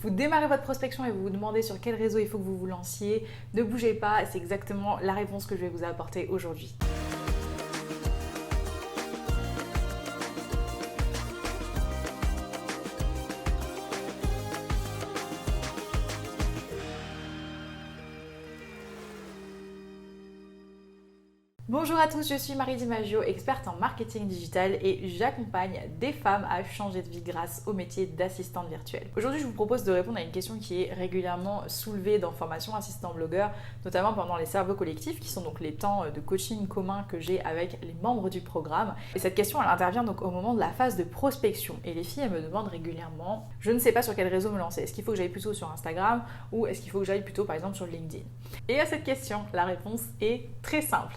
Vous démarrez votre prospection et vous vous demandez sur quel réseau il faut que vous vous lanciez. Ne bougez pas, c'est exactement la réponse que je vais vous apporter aujourd'hui. Bonjour à tous, je suis Marie Di Maggio, experte en marketing digital et j'accompagne des femmes à changer de vie grâce au métier d'assistante virtuelle. Aujourd'hui, je vous propose de répondre à une question qui est régulièrement soulevée dans Formation Assistant Blogueur, notamment pendant les cerveaux collectifs, qui sont donc les temps de coaching commun que j'ai avec les membres du programme. Et cette question, elle intervient donc au moment de la phase de prospection. Et les filles, elles me demandent régulièrement, je ne sais pas sur quel réseau me lancer. Est-ce qu'il faut que j'aille plutôt sur Instagram ou est-ce qu'il faut que j'aille plutôt par exemple sur LinkedIn? Et à cette question, la réponse est très simple.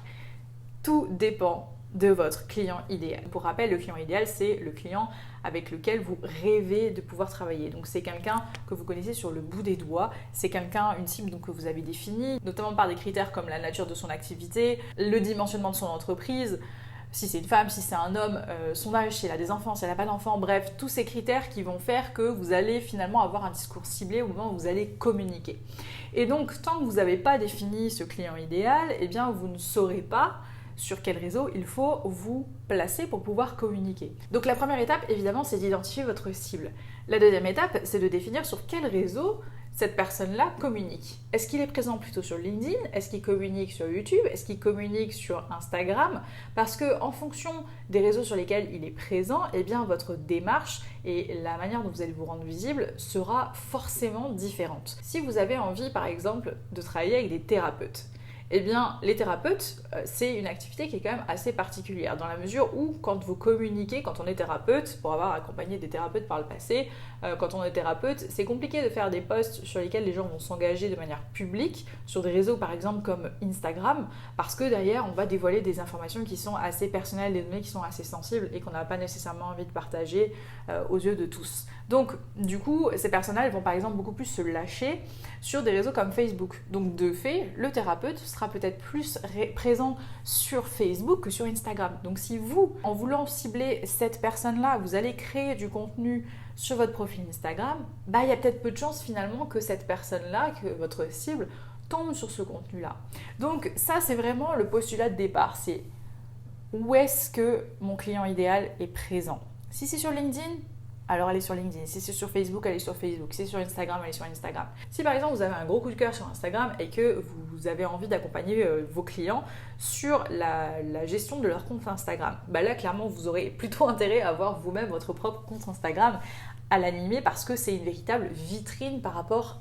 Tout dépend de votre client idéal. Pour rappel, le client idéal, c'est le client avec lequel vous rêvez de pouvoir travailler. Donc c'est quelqu'un que vous connaissez sur le bout des doigts, c'est quelqu'un, une cible donc, que vous avez définie, notamment par des critères comme la nature de son activité, le dimensionnement de son entreprise, si c'est une femme, si c'est un homme, son âge, si elle a des enfants, si elle n'a pas d'enfants, bref, tous ces critères qui vont faire que vous allez finalement avoir un discours ciblé au moment où vous allez communiquer. Et donc, tant que vous n'avez pas défini ce client idéal, eh bien, vous ne saurez pas sur quel réseau il faut vous placer pour pouvoir communiquer. Donc la première étape, évidemment, c'est d'identifier votre cible. La deuxième étape, c'est de définir sur quel réseau cette personne-là communique. Est-ce qu'il est présent plutôt sur LinkedIn? Est-ce qu'il communique sur YouTube? Est-ce qu'il communique sur Instagram? Parce que en fonction des réseaux sur lesquels il est présent, eh bien votre démarche et la manière dont vous allez vous rendre visible sera forcément différente. Si vous avez envie, par exemple, de travailler avec des thérapeutes, eh bien, les thérapeutes, c'est une activité qui est quand même assez particulière, dans la mesure où, quand vous communiquez, quand on est thérapeute, pour avoir accompagné des thérapeutes par le passé, quand on est thérapeute, c'est compliqué de faire des posts sur lesquels les gens vont s'engager de manière publique, sur des réseaux par exemple comme Instagram, parce que derrière, on va dévoiler des informations qui sont assez personnelles, des données qui sont assez sensibles et qu'on n'a pas nécessairement envie de partager aux yeux de tous. Donc, du coup, ces personnes-là, elles vont par exemple beaucoup plus se lâcher sur des réseaux comme Facebook. Donc, de fait, le thérapeute sera peut-être plus présent sur Facebook que sur Instagram. Donc si vous, en voulant cibler cette personne-là, vous allez créer du contenu sur votre profil Instagram, il y a peut-être peu de chances finalement que cette personne-là, que votre cible, tombe sur ce contenu-là. Donc ça, c'est vraiment le postulat de départ, c'est où est-ce que mon client idéal est présent. Si c'est sur LinkedIn, alors allez sur LinkedIn. Si c'est sur Facebook, allez sur Facebook. Si c'est sur Instagram, allez sur Instagram. Si par exemple vous avez un gros coup de cœur sur Instagram et que vous avez envie d'accompagner vos clients sur la gestion de leur compte Instagram, là clairement vous aurez plutôt intérêt à avoir vous-même votre propre compte Instagram à l'animer parce que c'est une véritable vitrine par rapport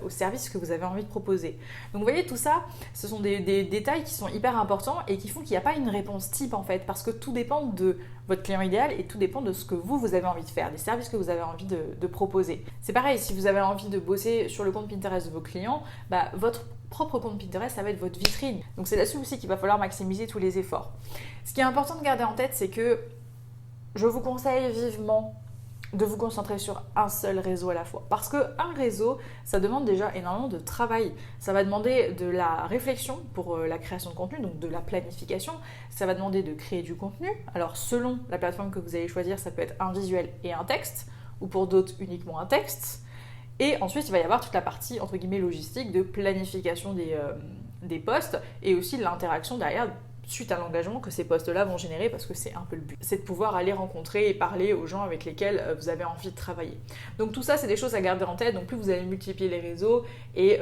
au service que vous avez envie de proposer. Donc vous voyez, tout ça, ce sont des détails qui sont hyper importants et qui font qu'il n'y a pas une réponse type en fait, parce que tout dépend de votre client idéal et tout dépend de ce que vous avez envie de faire, des services que vous avez envie de proposer. C'est pareil, si vous avez envie de bosser sur le compte Pinterest de vos clients, votre propre compte Pinterest, ça va être votre vitrine. Donc c'est là-dessus aussi qu'il va falloir maximiser tous les efforts. Ce qui est important de garder en tête, c'est que je vous conseille vivement de vous concentrer sur un seul réseau à la fois. Parce qu'un réseau, ça demande déjà énormément de travail. Ça va demander de la réflexion pour la création de contenu, donc de la planification. Ça va demander de créer du contenu. Alors selon la plateforme que vous allez choisir, ça peut être un visuel et un texte, ou pour d'autres uniquement un texte. Et ensuite, il va y avoir toute la partie, entre guillemets, logistique de planification des posts et aussi de l'interaction derrière suite à l'engagement que ces posts-là vont générer, parce que c'est un peu le but. C'est de pouvoir aller rencontrer et parler aux gens avec lesquels vous avez envie de travailler. Donc tout ça, c'est des choses à garder en tête. Donc plus vous allez multiplier les réseaux et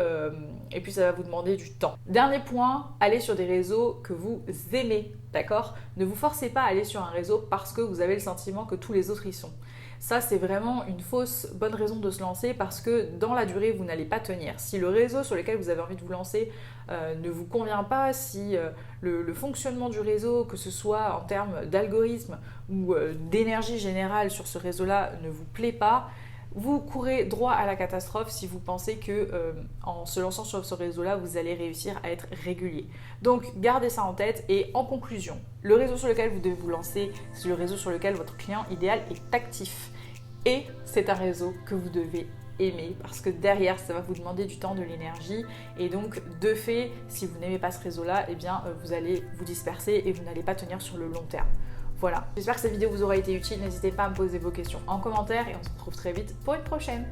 puis ça va vous demander du temps. Dernier point, allez sur des réseaux que vous aimez, d'accord? Ne vous forcez pas à aller sur un réseau parce que vous avez le sentiment que tous les autres y sont. Ça, c'est vraiment une fausse bonne raison de se lancer parce que dans la durée, vous n'allez pas tenir. Si le réseau sur lequel vous avez envie de vous lancer ne vous convient pas, si le fonctionnement du réseau, que ce soit en termes d'algorithme ou d'énergie générale sur ce réseau-là, ne vous plaît pas, vous courez droit à la catastrophe si vous pensez que en se lançant sur ce réseau-là, vous allez réussir à être régulier. Donc gardez ça en tête et en conclusion, le réseau sur lequel vous devez vous lancer, c'est le réseau sur lequel votre client idéal est actif. Et c'est un réseau que vous devez aimer parce que derrière, ça va vous demander du temps, de l'énergie et donc de fait, si vous n'aimez pas ce réseau-là, eh bien vous allez vous disperser et vous n'allez pas tenir sur le long terme. Voilà, j'espère que cette vidéo vous aura été utile, n'hésitez pas à me poser vos questions en commentaire et on se retrouve très vite pour une prochaine.